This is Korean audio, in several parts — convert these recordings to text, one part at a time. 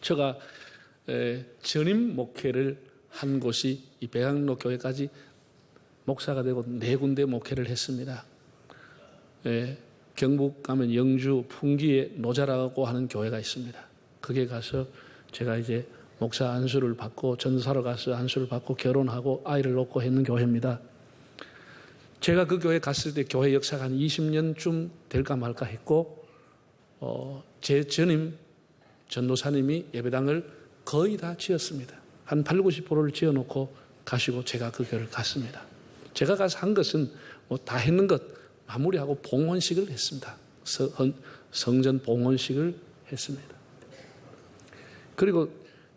제가 전임 목회를 한 곳이 이 배강로 교회까지 목사가 되고 4군데 목회를 했습니다. 경북 가면 영주 풍기에 노자라고 하는 교회가 있습니다. 거기에 가서 제가 이제 목사 안수를 받고 전사로 가서 안수를 받고 결혼하고 아이를 놓고 했는 교회입니다. 제가 그 교회 갔을 때 교회 역사가 한 20년쯤 될까 말까 했고 제 전임 전도사님이 예배당을 거의 다 지었습니다. 한 80, 90%를 지어놓고 가시고 제가 그 교회를 갔습니다. 제가 가서 한 것은 뭐 다 했는 것 마무리하고 봉헌식을 했습니다. 성전 봉헌식을 했습니다. 그리고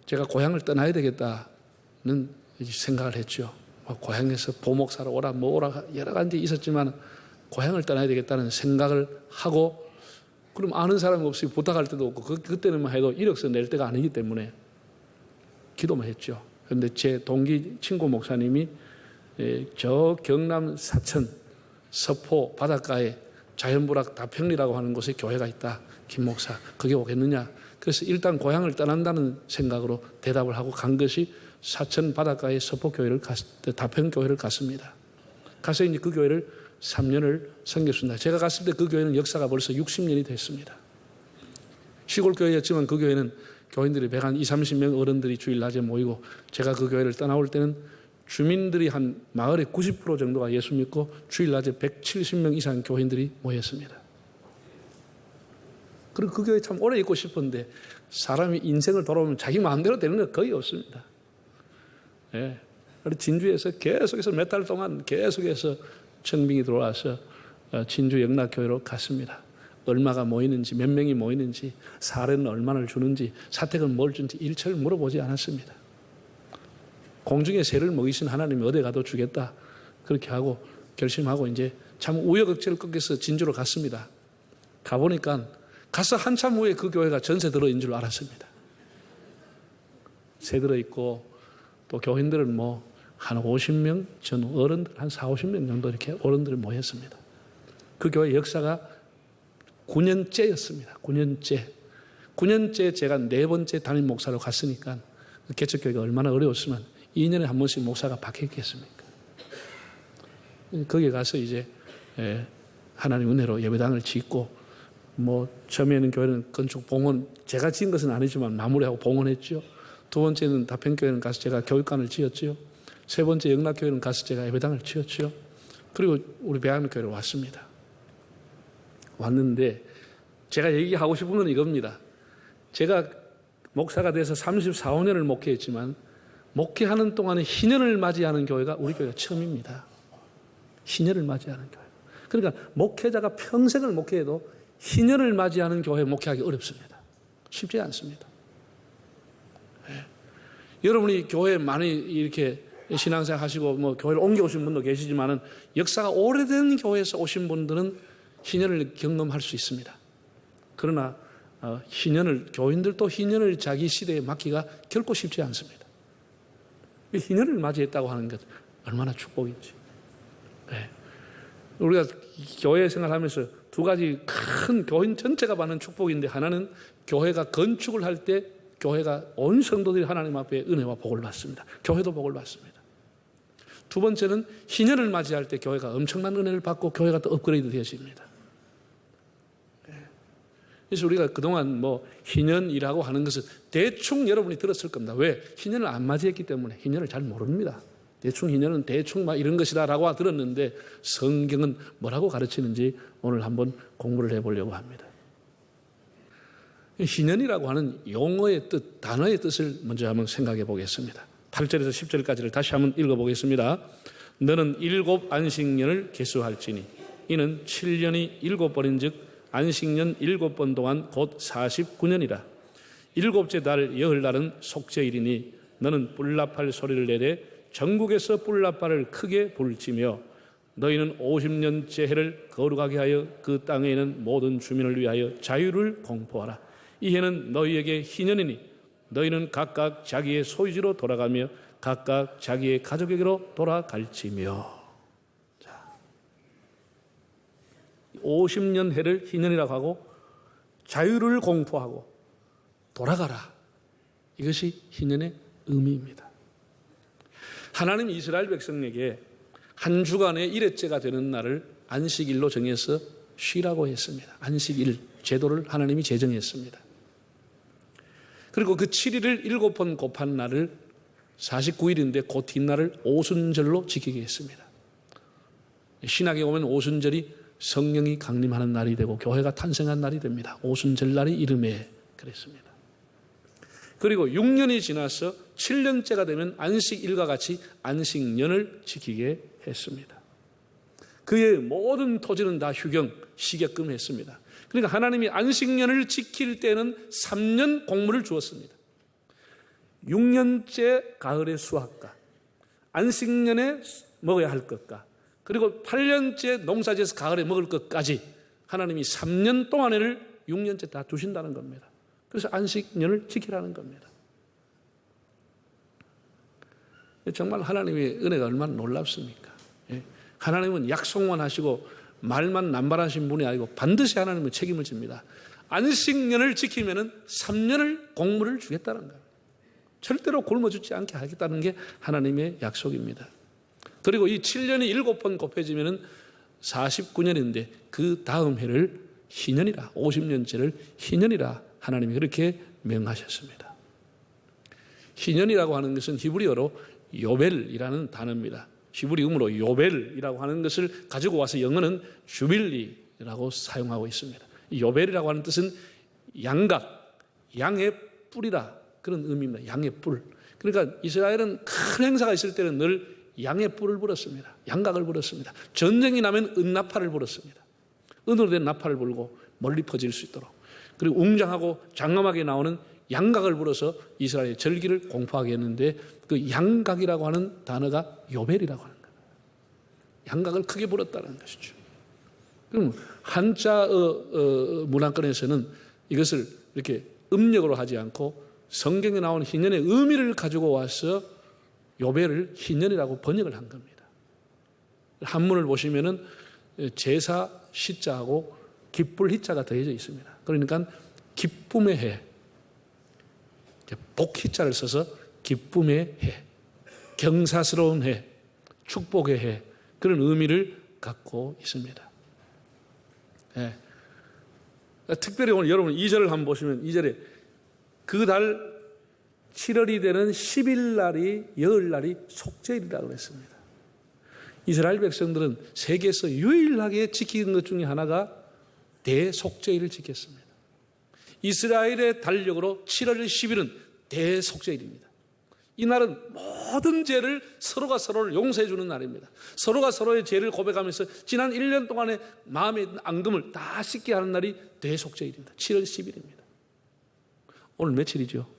제가 고향을 떠나야 되겠다는 생각을 했죠. 고향에서 보목사로 오라 뭐 오라 여러 가지 있었지만 고향을 떠나야 되겠다는 생각을 하고 그럼 아는 사람이 없이 부탁할 때도 없고 그때는 해도 이력서 낼 때가 아니기 때문에 기도만 했죠. 그런데 제 동기 친구 목사님이 저 경남 사천 서포 바닷가에 자연불악 다평리라고 하는 곳에 교회가 있다. 김 목사 거기 오겠느냐. 그래서 일단 고향을 떠난다는 생각으로 대답을 하고 간 것이 사천 바닷가의 서포교회를 다평교회를 갔습니다. 가서 이제 그 교회를 3년을 섬겼습니다. 제가 갔을 때 그 교회는 역사가 벌써 60년이 됐습니다. 시골 교회였지만 그 교회는 교인들이 120, 30명 어른들이 주일 낮에 모이고 제가 그 교회를 떠나올 때는 주민들이 한 마을의 90% 정도가 예수 믿고 주일 낮에 170명 이상 교인들이 모였습니다. 그리고 그 교회 참 오래 있고 싶었는데 사람이 인생을 돌아보면 자기 마음대로 되는 건 거의 없습니다. 예. 진주에서 계속해서 몇 달 동안 계속해서 청빙이 들어와서 진주 영락교회로 갔습니다. 얼마가 모이는지 몇 명이 모이는지 사례는 얼마나 주는지 사택은 뭘 주는지 일체를 물어보지 않았습니다. 공중의 새를 먹이신 하나님이 어디 가도 주겠다 그렇게 하고 결심하고 이제 참 우여곡절을 끝에서 진주로 갔습니다. 가보니까 가서 한참 후에 그 교회가 전세 들어 있는 줄 알았습니다. 새 들어 있고 또 교인들은 뭐 한 50명 전 어른들 한 40, 50명 정도 이렇게 어른들이 모였습니다. 그 교회 역사가 9년째였습니다. 9년째 제가 4번째 담임 목사로 갔으니까 그 개척교회가 얼마나 어려웠으면 2년에 한 번씩 목사가 바뀌었겠습니까? 거기에 가서 이제 하나님 은혜로 예배당을 짓고 뭐 처음에는 교회는 건축 봉헌 제가 지은 것은 아니지만 마무리하고 봉헌했죠. 두 번째는 다평교회는 가서 제가 교육관을 지었죠. 세 번째 영락교회는 가서 제가 예배당을 지었죠. 그리고 우리 배양교회로 왔습니다. 왔는데 제가 얘기하고 싶은 건 이겁니다. 제가 목사가 돼서 34~5년을 목회했지만 목회하는 동안에 희년을 맞이하는 교회가 우리 교회가 처음입니다. 희년을 맞이하는 교회. 그러니까 목회자가 평생을 목회해도 희년을 맞이하는 교회 목회하기 어렵습니다. 쉽지 않습니다. 네. 여러분이 교회에 많이 이렇게 신앙생활 하시고 뭐 교회를 옮겨오신 분도 계시지만은 역사가 오래된 교회에서 오신 분들은 희년을 경험할 수 있습니다. 그러나 희년을 교인들도 희년을 자기 시대에 맡기가 결코 쉽지 않습니다. 희년을 맞이했다고 하는 것 얼마나 축복인지. 네. 우리가 교회 생활하면서 두 가지 큰 교인 전체가 받는 축복인데 하나는 교회가 건축을 할 때 교회가 온 성도들이 하나님 앞에 은혜와 복을 받습니다. 교회도 복을 받습니다. 두 번째는 희년을 맞이할 때 교회가 엄청난 은혜를 받고 교회가 또 업그레이드 되어집니다. 그래서 우리가 그동안 뭐 희년이라고 하는 것은 대충 여러분이 들었을 겁니다. 왜? 희년을 안 맞이했기 때문에 희년을 잘 모릅니다. 대충 희년은 대충 막 이런 것이다라고 들었는데 성경은 뭐라고 가르치는지 오늘 한번 공부를 해보려고 합니다. 희년이라고 하는 용어의 뜻, 단어의 뜻을 먼저 한번 생각해 보겠습니다. 8절에서 10절까지를 다시 한번 읽어보겠습니다. 너는 7 안식년을 계수할지니 이는 7년이 7번인 즉 안식년 7번 동안 곧 49년이라. 7째 달 여흘날은 속죄일이니 너는 뿔나팔 소리를 내되 전국에서 뿔나팔을 크게 불지며 너희는 50년째 해를 거룩하게 하여 그 땅에 있는 모든 주민을 위하여 자유를 공포하라. 이 해는 너희에게 희년이니 너희는 각각 자기의 소유지로 돌아가며 각각 자기의 가족에게로 돌아갈지며. 자, 50년 해를 희년이라고 하고 자유를 공포하고 돌아가라. 이것이 희년의 의미입니다. 하나님이 이스라엘 백성에게 한 주간의 일회째가 되는 날을 안식일로 정해서 쉬라고 했습니다. 안식일 제도를 하나님이 제정했습니다. 그리고 그 7일을 7번 곱한 날을 49일인데 그 뒷날을 오순절로 지키게 했습니다. 신학에 오면 오순절이 성령이 강림하는 날이 되고 교회가 탄생한 날이 됩니다. 오순절날이 이름에 그랬습니다. 그리고 6년이 지나서 7년째가 되면 안식일과 같이 안식년을 지키게 했습니다. 그의 모든 토지는 다 휴경, 쉬게끔 했습니다. 그러니까 하나님이 안식년을 지킬 때는 3년 공물을 주었습니다. 6년째 가을의 수확과 안식년에 먹어야 할 것과 그리고 8년째 농사지어서 가을에 먹을 것까지 하나님이 3년 동안을 6년째 다 주신다는 겁니다. 그래서 안식년을 지키라는 겁니다. 정말 하나님의 은혜가 얼마나 놀랍습니까? 하나님은 약속만 하시고 말만 남발하신 분이 아니고 반드시 하나님은 책임을 집니다. 안식년을 지키면 3년을 공물을 주겠다는 거예요. 절대로 굶어 죽지 않게 하겠다는 게 하나님의 약속입니다. 그리고 이 7년이 7번 곱해지면 49년인데 그 다음 해를 희년이라, 50년째를 희년이라 하나님이 그렇게 명하셨습니다. 희년이라고 하는 것은 히브리어로 요벨이라는 단어입니다. 히브리음으로 요벨이라고 하는 것을 가지고 와서 영어는 주빌리라고 사용하고 있습니다. 이 요벨이라고 하는 뜻은 양각, 양의 뿔이다 그런 의미입니다. 양의 뿔. 그러니까 이스라엘은 큰 행사가 있을 때는 늘 양의 뿔을 불었습니다. 양각을 불었습니다. 전쟁이 나면 은나팔을 불었습니다. 은으로 된 나팔을 불고 멀리 퍼질 수 있도록. 그리고 웅장하고 장엄하게 나오는 양각을 불어서 이스라엘의 절기를 공포하게 했는데 그 양각이라고 하는 단어가 요벨이라고 하는 거예요. 양각을 크게 불었다는 것이죠. 그럼 한자 문화권에서는 이것을 이렇게 음력으로 하지 않고 성경에 나온 희년의 의미를 가지고 와서 요벨을 희년이라고 번역을 한 겁니다. 한문을 보시면은 제사 시자하고 기쁠 희자가 더해져 있습니다. 그러니까 기쁨의 해, 복희자를 써서 기쁨의 해, 경사스러운 해, 축복의 해 그런 의미를 갖고 있습니다. 네. 특별히 오늘 여러분 2절을 한번 보시면 2절에 그 달 7월이 되는 10일 날이 열날이 속죄일이라고 했습니다. 이스라엘 백성들은 세계에서 유일하게 지키는 것 중에 하나가 대속죄일을 지켰습니다. 이스라엘의 달력으로 7월 10일은 대속죄일입니다. 이 날은 모든 죄를 서로가 서로를 용서해 주는 날입니다. 서로가 서로의 죄를 고백하면서 지난 1년 동안의 마음에 있는 앙금을 다 씻게 하는 날이 대속죄일입니다. 7월 10일입니다. 오늘 며칠이죠?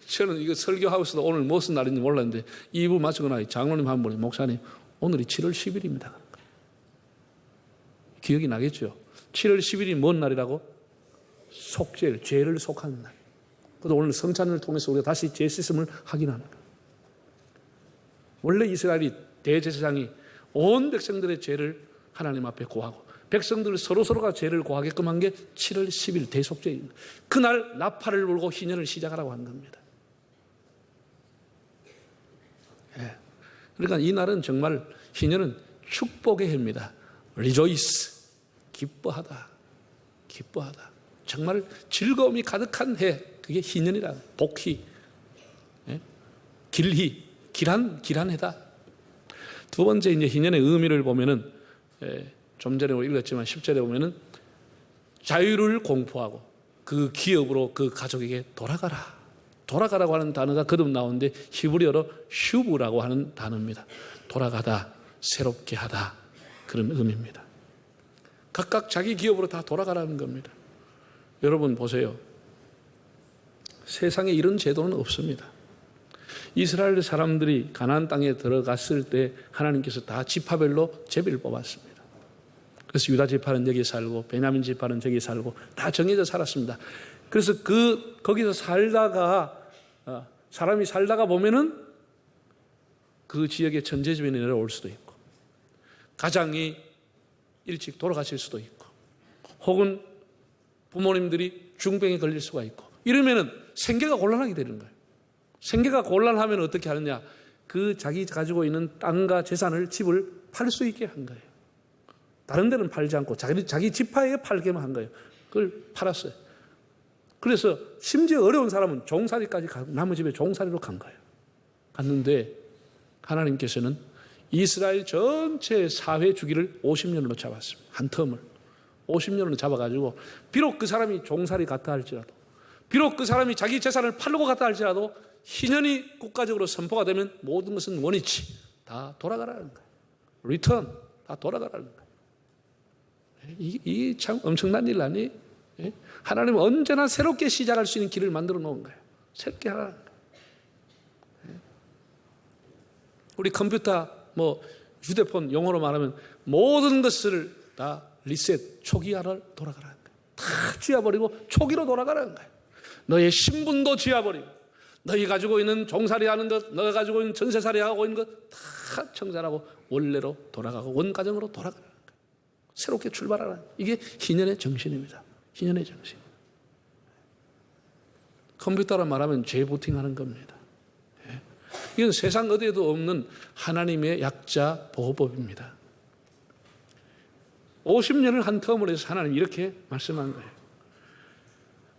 저는 이거 설교하고서도 오늘 무슨 날인지 몰랐는데 2부 마치고 나니 장로님 한 분이 목사님 오늘이 7월 10일입니다. 기억이 나겠죠? 7월 10일이 뭔 날이라고? 속죄일, 죄를 속하는 날. 그래서 오늘 성찬을 통해서 우리가 다시 죄 씻음을 확인하는 거예요. 원래 이스라엘이 대제사장이 온 백성들의 죄를 하나님 앞에 고하고 백성들 서로가 죄를 고하게끔 한 게 7월 10일 대속죄입니다. 그날 나팔을 불고 희년을 시작하라고 한 겁니다. 예. 그러니까 이 날은 정말 희년은 축복의 해입니다. Rejoice, 기뻐하다, 기뻐하다. 정말 즐거움이 가득한 해, 그게 희년이라 복희, 예? 길희, 길한 해다. 두 번째 이제 희년의 의미를 보면은 좀 전에 읽었지만 10절에 보면은 자유를 공포하고 그 기업으로 그 가족에게 돌아가라고 하는 단어가 거듭 나오는데 히브리어로 슈브라고 하는 단어입니다. 돌아가다, 새롭게 하다 그런 의미입니다. 각각 자기 기업으로 다 돌아가라는 겁니다. 여러분 보세요. 세상에 이런 제도는 없습니다. 이스라엘 사람들이 가나안 땅에 들어갔을 때 하나님께서 다 지파별로 제비를 뽑았습니다. 그래서 유다 지파는 여기 살고 베냐민 지파는 저기 살고 다 정해져 살았습니다. 그래서 거기서 사람이 살다가 보면은 그 지역의 천재지변이 내려올 수도 있고 가장이 일찍 돌아가실 수도 있고 혹은 부모님들이 중병에 걸릴 수가 있고 이러면은 생계가 곤란하게 되는 거예요. 생계가 곤란하면 어떻게 하느냐? 그 자기 가지고 있는 땅과 재산을, 집을 팔 수 있게 한 거예요. 다른 데는 팔지 않고 자기 지파에게 팔게만 한 거예요. 그걸 팔았어요. 그래서 심지어 어려운 사람은 종살이까지 가고 남의 집에 종살이로 간 거예요. 갔는데 하나님께서는 이스라엘 전체 사회 주기를 50년으로 잡았습니다. 한 텀을 50년으로 잡아가지고 비록 그 사람이 종살이 같다 할지라도, 비록 그 사람이 자기 재산을 팔려고 갔다 할지라도 희년이 국가적으로 선포가 되면 모든 것은 원위치 다 돌아가라는 거예요. 리턴 다 돌아가라는 거예요. 이 참 엄청난 일 아니? 하나님은 언제나 새롭게 시작할 수 있는 길을 만들어 놓은 거예요. 새롭게 하라는 거예요. 우리 컴퓨터, 휴대폰 용어로 말하면 모든 것을 다 리셋, 초기화를 돌아가라는 거예요. 다 지워버리고 초기로 돌아가라는 거예요. 너의 신분도 지워버리고, 너희 가지고 있는 종살이하는 것, 너가 가지고 있는 전세살이하고 있는 것 다 청산하고 원래로 돌아가고 원가정으로 돌아가라는 거예요. 새롭게 출발하라는 거예요. 이게 희년의 정신입니다. 희년의 정신. 컴퓨터로 말하면 재부팅하는 겁니다. 이건 세상 어디에도 없는 하나님의 약자 보호법입니다. 50년을 한 텀을 해서 하나님이 이렇게 말씀한 거예요.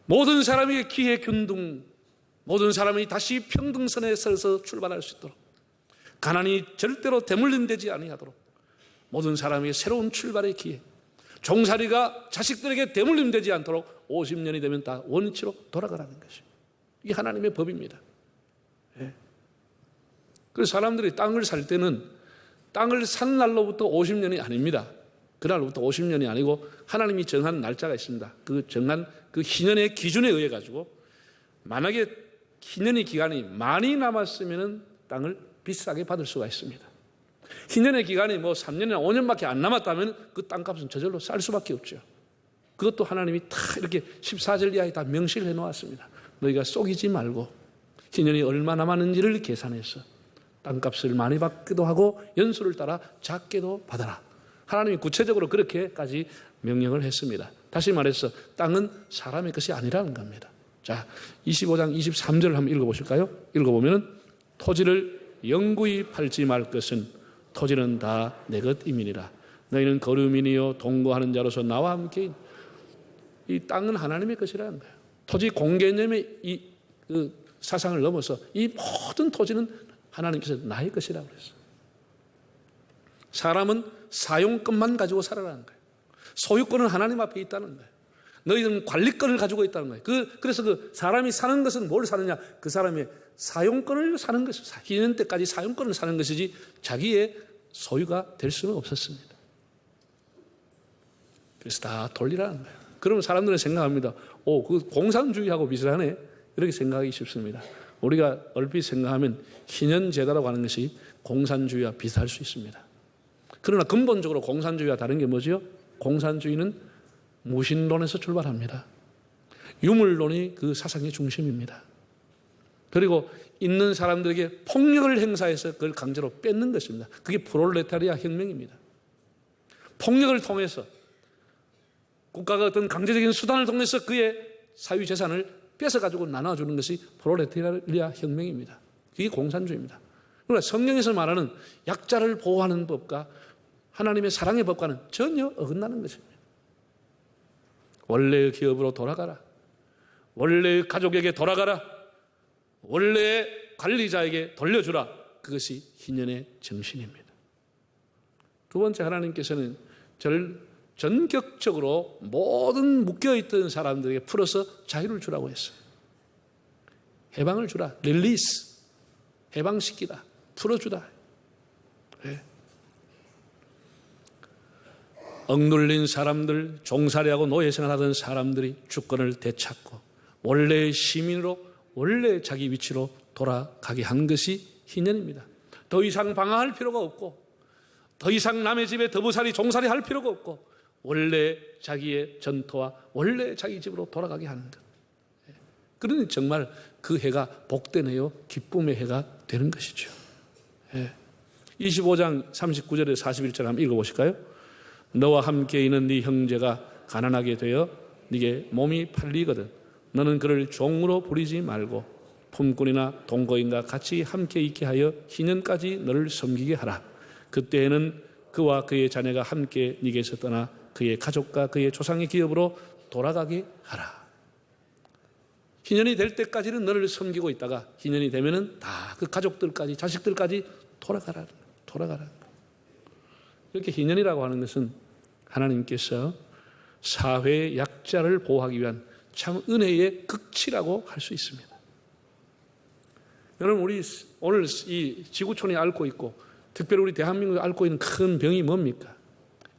모든 사람에게 기회 균등, 모든 사람이 다시 평등선에 서서 출발할 수 있도록, 가난이 절대로 대물림되지 아니하도록 모든 사람에게 새로운 출발의 기회, 종살이가 자식들에게 대물림되지 않도록 50년이 되면 다 원위치로 돌아가라는 것이죠. 이게 하나님의 법입니다. 그래서 사람들이 땅을 살 때는 땅을 산 날로부터 50년이 아닙니다. 그날부터 50년이 아니고 하나님이 정한 날짜가 있습니다. 그 정한 그 희년의 기준에 의해 가지고 만약에 희년의 기간이 많이 남았으면 땅을 비싸게 받을 수가 있습니다. 희년의 기간이 3년이나 5년밖에 안 남았다면 그 땅값은 저절로 쌀 수밖에 없죠. 그것도 하나님이 다 이렇게 14절 이하에 다 명시를 해놓았습니다. 너희가 속이지 말고 희년이 얼마 남았는지를 계산해서 땅값을 많이 받기도 하고 연수를 따라 작게도 받아라. 하나님이 구체적으로 그렇게까지 명령을 했습니다. 다시 말해서 땅은 사람의 것이 아니라는 겁니다. 자, 25장 23절을 한번 읽어보실까요? 읽어보면 토지를 영구히 팔지 말 것은 토지는 다 내 것임이니라. 너희는 거류민이요 동거하는 자로서 나와 함께 이 땅은 하나님의 것이라는 거예요. 토지 공개념의 그 사상을 넘어서 이 모든 토지는 하나님께서 나의 것이라고 그랬어요. 사람은 사용권만 가지고 살아라는 거예요. 소유권은 하나님 앞에 있다는 거예요. 너희들은 관리권을 가지고 있다는 거예요. 그래서 그 사람이 사는 것은 뭘 사느냐? 그 사람의 사용권을 사는 것이죠. 희년 때까지 사용권을 사는 것이지 자기의 소유가 될 수는 없었습니다. 그래서 다 돌리라는 거예요. 그러면 사람들은 생각합니다. 그 공산주의하고 비슷하네. 이렇게 생각하기 쉽습니다. 우리가 얼핏 생각하면 희년제다라고 하는 것이 공산주의와 비슷할 수 있습니다. 그러나 근본적으로 공산주의와 다른 게 뭐죠? 공산주의는 무신론에서 출발합니다. 유물론이 그 사상의 중심입니다. 그리고 있는 사람들에게 폭력을 행사해서 그걸 강제로 뺏는 것입니다. 그게 프롤레타리아 혁명입니다. 폭력을 통해서 국가가 어떤 강제적인 수단을 통해서 그의 사유재산을 뺏어가지고 나눠주는 것이 프롤레타리아 혁명입니다. 그게 공산주의입니다. 그러나 성경에서 말하는 약자를 보호하는 법과 하나님의 사랑의 법과는 전혀 어긋나는 것입니다. 원래의 기업으로 돌아가라. 원래의 가족에게 돌아가라. 원래의 관리자에게 돌려주라. 그것이 희년의 정신입니다. 두 번째, 하나님께서는 전격적으로 모든 묶여있던 사람들에게 풀어서 자유를 주라고 했어요. 해방을 주라. 릴리스. 해방시키다. 풀어주다. 네. 억눌린 사람들, 종살이하고 노예생활하던 사람들이 주권을 되찾고 원래의 시민으로 원래 자기 위치로 돌아가게 한 것이 희년입니다. 더 이상 방황할 필요가 없고 더 이상 남의 집에 더부살이 종살이 할 필요가 없고 원래 자기의 전토와 원래 자기 집으로 돌아가게 하는 것. 그러니 정말 그 해가 복된 해요, 기쁨의 해가 되는 것이죠. 25장 39절에 41절 한번 읽어보실까요? 너와 함께 있는 네 형제가 가난하게 되어 네게 몸이 팔리거든 너는 그를 종으로 부리지 말고 품꾼이나 동거인과 같이 함께 있게 하여 희년까지 너를 섬기게 하라. 그때에는 그와 그의 자녀가 함께 네게서 떠나 그의 가족과 그의 조상의 기업으로 돌아가게 하라. 희년이 될 때까지는 너를 섬기고 있다가 희년이 되면은 다 그 가족들까지 자식들까지 돌아가라. 이렇게 희년이라고 하는 것은 하나님께서 사회의 약자를 보호하기 위한 참 은혜의 극치라고 할 수 있습니다. 여러분, 우리 오늘 이 지구촌이 앓고 있고 특별히 우리 대한민국이 앓고 있는 큰 병이 뭡니까?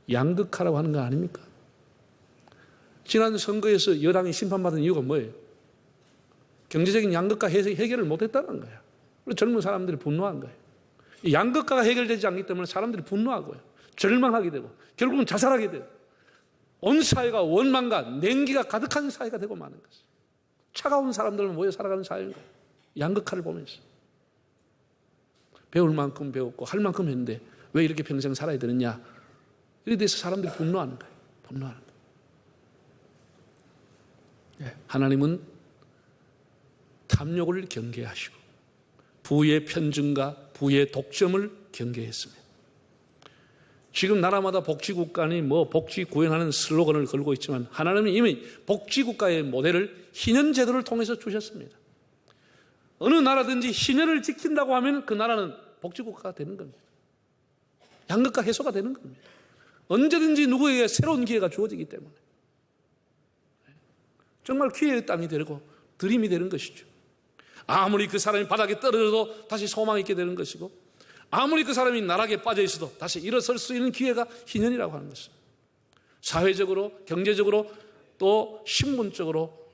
양극화라고 하는 거 아닙니까? 지난 선거에서 여당이 심판받은 이유가 뭐예요? 경제적인 양극화 해결을 못했다는 거예요. 그래서 젊은 사람들이 분노한 거예요. 이 양극화가 해결되지 않기 때문에 사람들이 분노하고요, 절망하게 되고 결국은 자살하게 되고 온 사회가 원망과 냉기가 가득한 사회가 되고 마는 것이에요. 차가운 사람들만 모여 살아가는 사회인 거예요. 양극화를 보면서 배울 만큼 배웠고 할 만큼 했는데 왜 이렇게 평생 살아야 되느냐, 이에 대해서 사람들이 분노하는 거예요. 분노하는 거예요. 하나님은 탐욕을 경계하시고 부의 편증과 부의 독점을 경계했습니다. 지금 나라마다 복지국가니 복지 구현하는 슬로건을 걸고 있지만 하나님은 이미 복지국가의 모델을 희년제도를 통해서 주셨습니다. 어느 나라든지 희년을 지킨다고 하면 그 나라는 복지국가가 되는 겁니다. 양극화 해소가 되는 겁니다. 언제든지 누구에게 새로운 기회가 주어지기 때문에 정말 기회의 땅이 되고 드림이 되는 것이죠. 아무리 그 사람이 바닥에 떨어져도 다시 소망이 있게 되는 것이고 아무리 그 사람이 나락에 빠져 있어도 다시 일어설 수 있는 기회가 희년이라고 하는 것입니다. 사회적으로, 경제적으로 또 신분적으로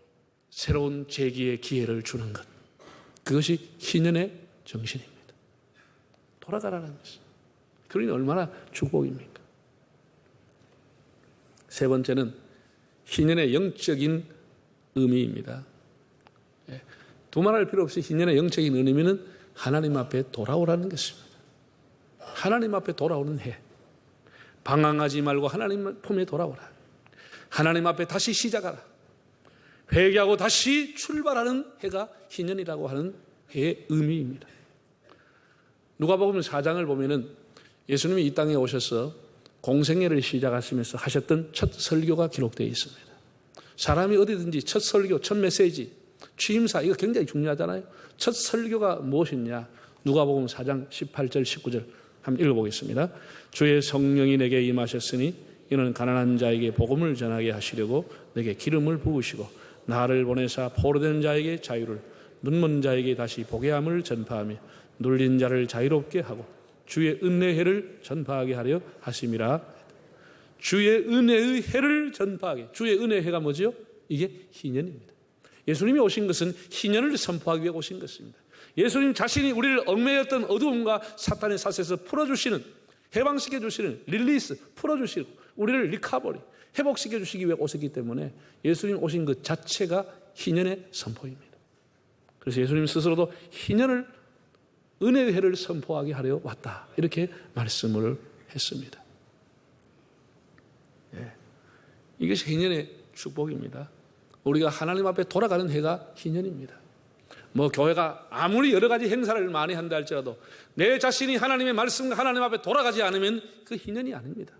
새로운 재기의 기회를 주는 것, 그것이 희년의 정신입니다. 돌아가라는 것입니다. 그러니 얼마나 축복입니까? 세 번째는 희년의 영적인 의미입니다. 두말할 필요 없이 희년의 영적인 의미는 하나님 앞에 돌아오라는 것입니다. 하나님 앞에 돌아오는 해. 방황하지 말고 하나님 품에 돌아오라. 하나님 앞에 다시 시작하라. 회개하고 다시 출발하는 해가 희년이라고 하는 해의 의미입니다. 누가복음 4장을 보면은 예수님이 이 땅에 오셔서 공생애를 시작하시면서 하셨던 첫 설교가 기록되어 있습니다. 사람이 어디든지 첫 설교, 첫 메시지, 취임사, 이거 굉장히 중요하잖아요. 첫 설교가 무엇이냐? 누가복음 4장 18절 19절 한번 읽어보겠습니다. 주의 성령이 내게 임하셨으니 이는 가난한 자에게 복음을 전하게 하시려고 내게 기름을 부으시고 나를 보내사 포로된 자에게 자유를, 눈먼 자에게 다시 보게 함을 전파하며 눌린 자를 자유롭게 하고 주의 은혜의 해를 전파하게 하려 하심이라. 주의 은혜의 해를 전파하게. 주의 은혜의 해가 뭐죠? 이게 희년입니다. 예수님이 오신 것은 희년을 선포하기 위해 오신 것입니다. 예수님 자신이 우리를 얽매였던 어두움과 사탄의 사슬에서 풀어주시는, 해방시켜 주시는, 릴리스, 풀어주시고 우리를 리카버리, 회복시켜 주시기 위해 오셨기 때문에 예수님 오신 것 자체가 희년의 선포입니다. 그래서 예수님 스스로도 희년을, 은혜의 해를 선포하게 하려 왔다, 이렇게 말씀을 했습니다. 이것이 희년의 축복입니다. 우리가 하나님 앞에 돌아가는 해가 희년입니다. 교회가 아무리 여러 가지 행사를 많이 한다 할지라도 내 자신이 하나님의 말씀과 하나님 앞에 돌아가지 않으면 그 희년이 아닙니다.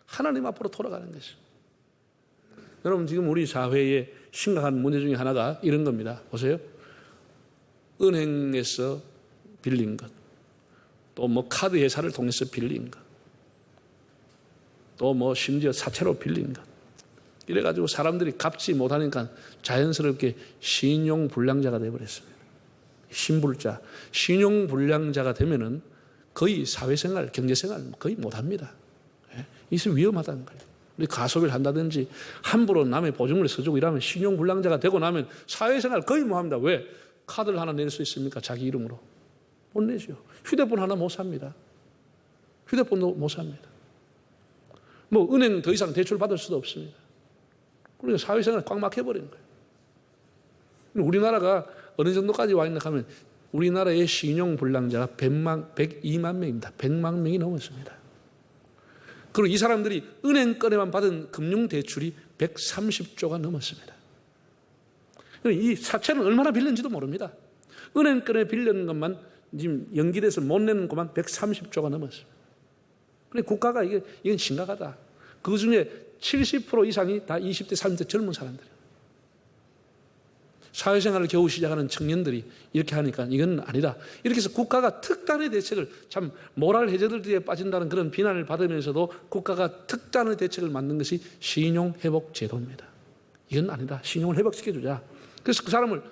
하나님 앞으로 돌아가는 것이죠. 여러분, 지금 우리 사회의 심각한 문제 중에 하나가 이런 겁니다. 보세요. 은행에서 빌린 것, 또 카드 회사를 통해서 빌린 것, 또 심지어 사채로 빌린 것, 이래가지고 사람들이 갚지 못하니까 자연스럽게 신용불량자가 되어버렸습니다. 신불자, 신용불량자가 되면은 거의 사회생활, 경제생활 거의 못합니다. 이것이 위험하다는 거예요. 우리 가소비를 한다든지 함부로 남의 보증을 써주고 이러면 신용불량자가 되고 나면 사회생활 거의 못합니다. 왜? 카드를 하나 낼 수 있습니까? 자기 이름으로. 못 내죠. 휴대폰 하나 못 삽니다. 휴대폰도 못 삽니다. 은행 더 이상 대출 받을 수도 없습니다. 그러니까 사회생활 꽉 막혀버리는 거예요. 우리나라가 어느 정도까지 와 있나 하면 우리나라의 신용불량자가 102만 명입니다. 100만 명이 넘었습니다. 그리고 이 사람들이 은행권에만 받은 금융대출이 130조가 넘었습니다. 이 사채는 얼마나 빌렸는지도 모릅니다. 은행권에 빌리는 것만 지금 연기돼서 못 내는 것만 130조가 넘었습니다. 근데 국가가 이건 심각하다. 그 중에 70% 이상이 다 20대, 30대 젊은 사람들이에요. 사회생활을 겨우 시작하는 청년들이 이렇게 하니까 이건 아니다. 이렇게 해서 국가가 특단의 대책을, 참 모랄 해저들에 빠진다는 그런 비난을 받으면서도 국가가 특단의 대책을 만든 것이 신용회복제도입니다. 이건 아니다. 신용을 회복시켜주자. 그래서 그 사람을,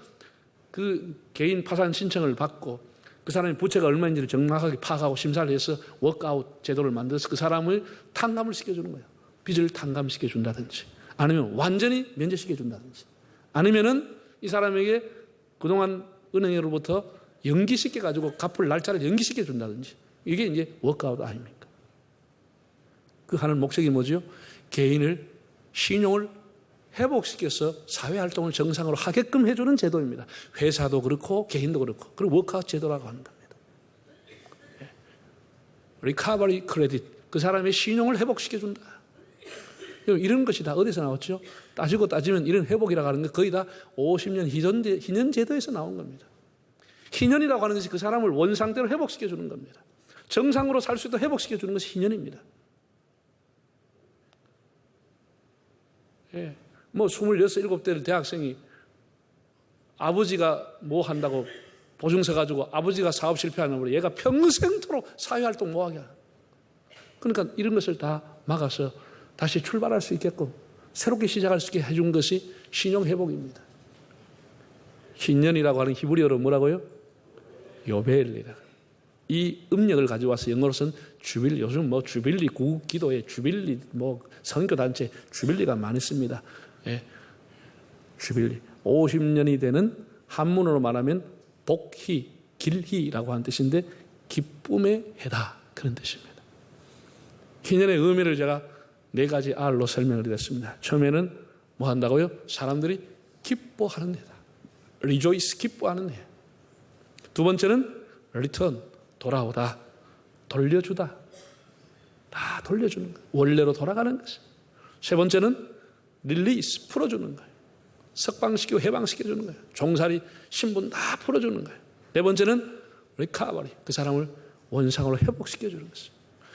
그 개인 파산 신청을 받고 그 사람의 부채가 얼마인지를 정확하게 파악하고 심사를 해서 워크아웃 제도를 만들어서 그 사람을 탕감을 시켜주는 거예요. 빚을 탕감시켜준다든지, 아니면 완전히 면제시켜준다든지, 아니면은 이 사람에게 그동안 은행으로부터 연기시켜가지고 갚을 날짜를 연기시켜준다든지, 이게 이제 워크아웃 아닙니까? 그 하는 목적이 뭐죠? 개인을, 신용을 회복시켜서 사회활동을 정상으로 하게끔 해주는 제도입니다. 회사도 그렇고 개인도 그렇고, 그리고 워크아웃 제도라고 하는 겁니다. 리커버리 크레딧, 그 사람의 신용을 회복시켜준다. 이런 것이 다 어디서 나왔죠? 따지고 따지면 이런 회복이라고 하는 게 거의 다 50년 희년 제도에서 나온 겁니다. 희년이라고 하는 것이 그 사람을 원상대로 회복시켜주는 겁니다. 정상으로 살 수 있도록 회복시켜주는 것이 희년입니다. 예. 뭐 26, 7대 대학생이 아버지가 뭐 한다고 보증서 가지고 아버지가 사업 실패하는 걸 얘가 평생토록 사회활동 뭐 하게. 그러니까 이런 것을 다 막아서 다시 출발할 수 있게끔 새롭게 시작할 수 있게 해준 것이 신용회복입니다. 희년이라고 하는 히브리어로 뭐라고요? 요벨이라. 이 음력을 가져와서 영어로서는 주빌리, 요즘 뭐 주빌리 구국기도회, 주빌리 뭐 선교단체 주빌리가 많이 씁니다. 예. 주빌리. 50년이 되는 한문으로 말하면 복희, 길희라고 하는 뜻인데 기쁨의 해다, 그런 뜻입니다. 희년의 의미를 제가 4가지 R로 설명을 드렸습니다. 처음에는 뭐 한다고요? 사람들이 기뻐하는 해다. rejoice, 기뻐하는 해. 두 번째는 return, 돌아오다, 돌려주다. 다 돌려주는 거예요. 원래로 돌아가는 것이에요. 세 번째는 release, 풀어주는 거예요. 석방시키고 해방시켜주는 거예요. 종살이, 신분 다 풀어주는 거예요. 네 번째는 recovery, 그 사람을 원상으로 회복시켜주는 것이에요.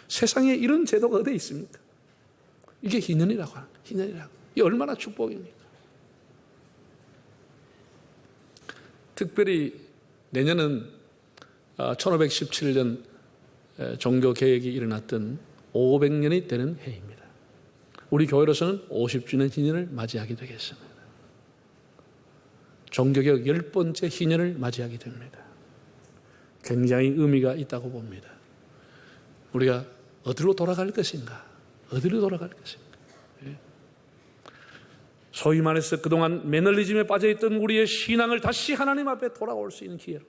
세상에 이런 제도가 어디에 있습니까? 이게 희년이라고 하는 거예요. 희년이라고. 이게 얼마나 축복입니까? 특별히 내년은 1517년 종교개혁이 일어났던 500년이 되는 해입니다. 우리 교회로서는 50주년 희년을 맞이하게 되겠습니다. 종교개혁 10번째 희년을 맞이하게 됩니다. 굉장히 의미가 있다고 봅니다. 우리가 어디로 돌아갈 것인가? 어디로 돌아갈 것인가? 소위 말해서 그동안 매너리즘에 빠져있던 우리의 신앙을 다시 하나님 앞에 돌아올 수 있는 기회로,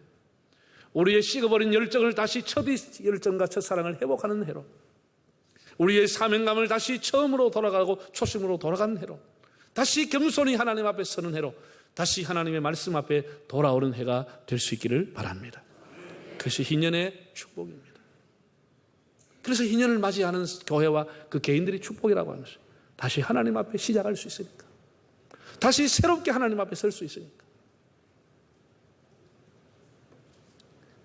우리의 식어버린 열정을 다시 첫 열정과 첫사랑을 회복하는 해로, 우리의 사명감을 다시 처음으로 돌아가고 초심으로 돌아가는 해로, 다시 겸손히 하나님 앞에 서는 해로, 다시 하나님의 말씀 앞에 돌아오는 해가 될 수 있기를 바랍니다. 그것이 희년의 축복입니다. 그래서 희년을 맞이하는 교회와 그 개인들이 축복이라고 하는 것이죠. 다시 하나님 앞에 시작할 수 있으니까, 다시 새롭게 하나님 앞에 설 수 있으니까.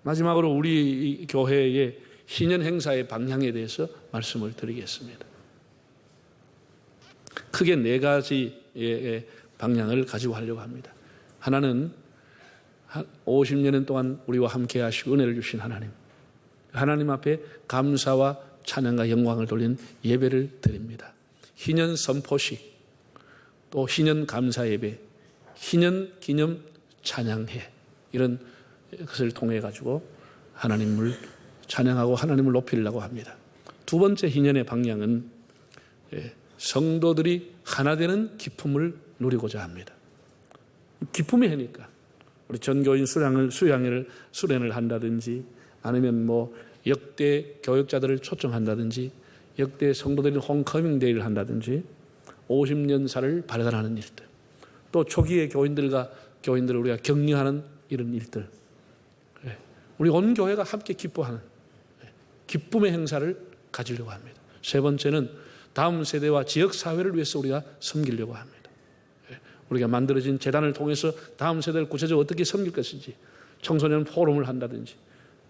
마지막으로 우리 교회의 희년 행사의 방향에 대해서 말씀을 드리겠습니다. 크게 4가지의 방향을 가지고 하려고 합니다. 하나는 50년 동안 우리와 함께 하시고 은혜를 주신 하나님 앞에 감사와 찬양과 영광을 돌린 예배를 드립니다. 희년 선포식, 또 희년 감사 예배, 희년 기념 찬양회, 이런 것을 통해 가지고 하나님을 찬양하고 하나님을 높이려고 합니다. 두 번째 희년의 방향은 성도들이 하나 되는 기쁨을 누리고자 합니다. 기쁨의 해니까 우리 전교인 수련을 한다든지, 아니면 뭐 역대 교역자들을 초청한다든지, 역대 성도들이 홈커밍 데이를 한다든지, 50년사를 발간하는 일들, 또 초기의 교인들을 우리가 격려하는 이런 일들, 우리 온 교회가 함께 기뻐하는 기쁨의 행사를 가지려고 합니다. 세 번째는 다음 세대와 지역사회를 위해서 우리가 섬기려고 합니다. 우리가 만들어진 재단을 통해서 다음 세대를 구체적으로 어떻게 섬길 것인지, 청소년 포럼을 한다든지,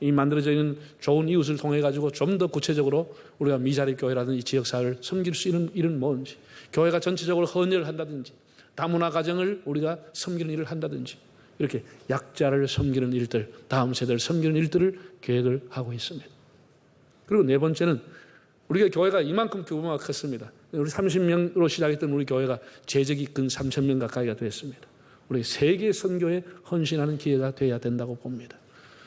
이 만들어져 있는 좋은 이웃을 통해 가지고 좀 더 구체적으로 우리가 미자립 교회라든지 지역사회를 섬길 수 있는 일은 뭔지, 교회가 전체적으로 헌혈을 한다든지, 다문화 가정을 우리가 섬기는 일을 한다든지, 이렇게 약자를 섬기는 일들, 다음 세대를 섬기는 일들을 계획을 하고 있습니다. 그리고 네 번째는 우리가 교회가 이만큼 규모가 컸습니다. 우리 30명으로 시작했던 우리 교회가 재적이 근 3,000명 가까이가 됐습니다. 우리 세계 선교에 헌신하는 기회가 되어야 된다고 봅니다.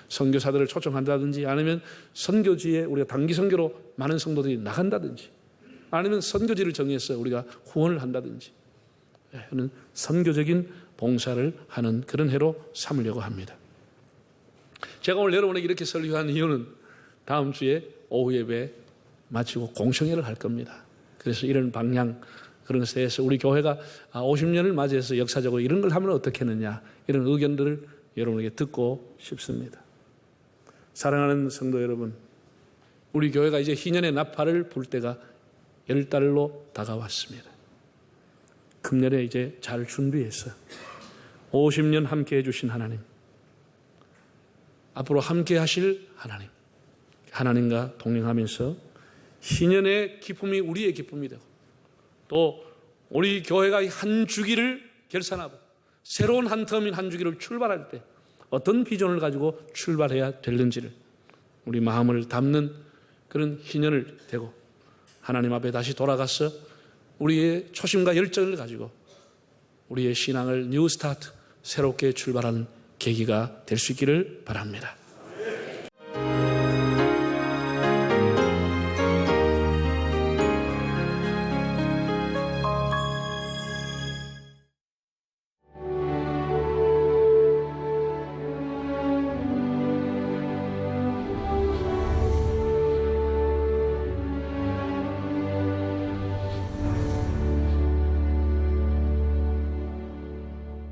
선교사들을 초청한다든지, 아니면 선교지에 우리가 단기 선교로 많은 성도들이 나간다든지, 아니면 선교지를 정해서 우리가 후원을 한다든지, 하는 선교적인 봉사를 하는 그런 해로 삼으려고 합니다. 제가 오늘 여러분에게 이렇게 설교한 이유는 다음 주에 오후 예배 마치고 공청회를 할 겁니다. 그래서 이런 방향, 그런 것에 대해서 우리 교회가 50년을 맞이해서 역사적으로 이런 걸 하면 어떻게 하느냐, 이런 의견들을 여러분에게 듣고 싶습니다. 사랑하는 성도 여러분, 우리 교회가 이제 희년의 나팔을 불 때가 10달로 다가왔습니다. 금년에 이제 잘 준비해서 50년 함께 해주신 하나님, 앞으로 함께 하실 하나님, 하나님과 동행하면서 희년의 기쁨이 우리의 기쁨이 되고, 또 우리 교회가 한 주기를 결산하고 새로운 한 텀인 한 주기를 출발할 때 어떤 비전을 가지고 출발해야 되는지를 우리 마음을 담는 그런 희년을 되고, 하나님 앞에 다시 돌아가서 우리의 초심과 열정을 가지고 우리의 신앙을 뉴 스타트, 새롭게 출발하는 계기가 될 수 있기를 바랍니다.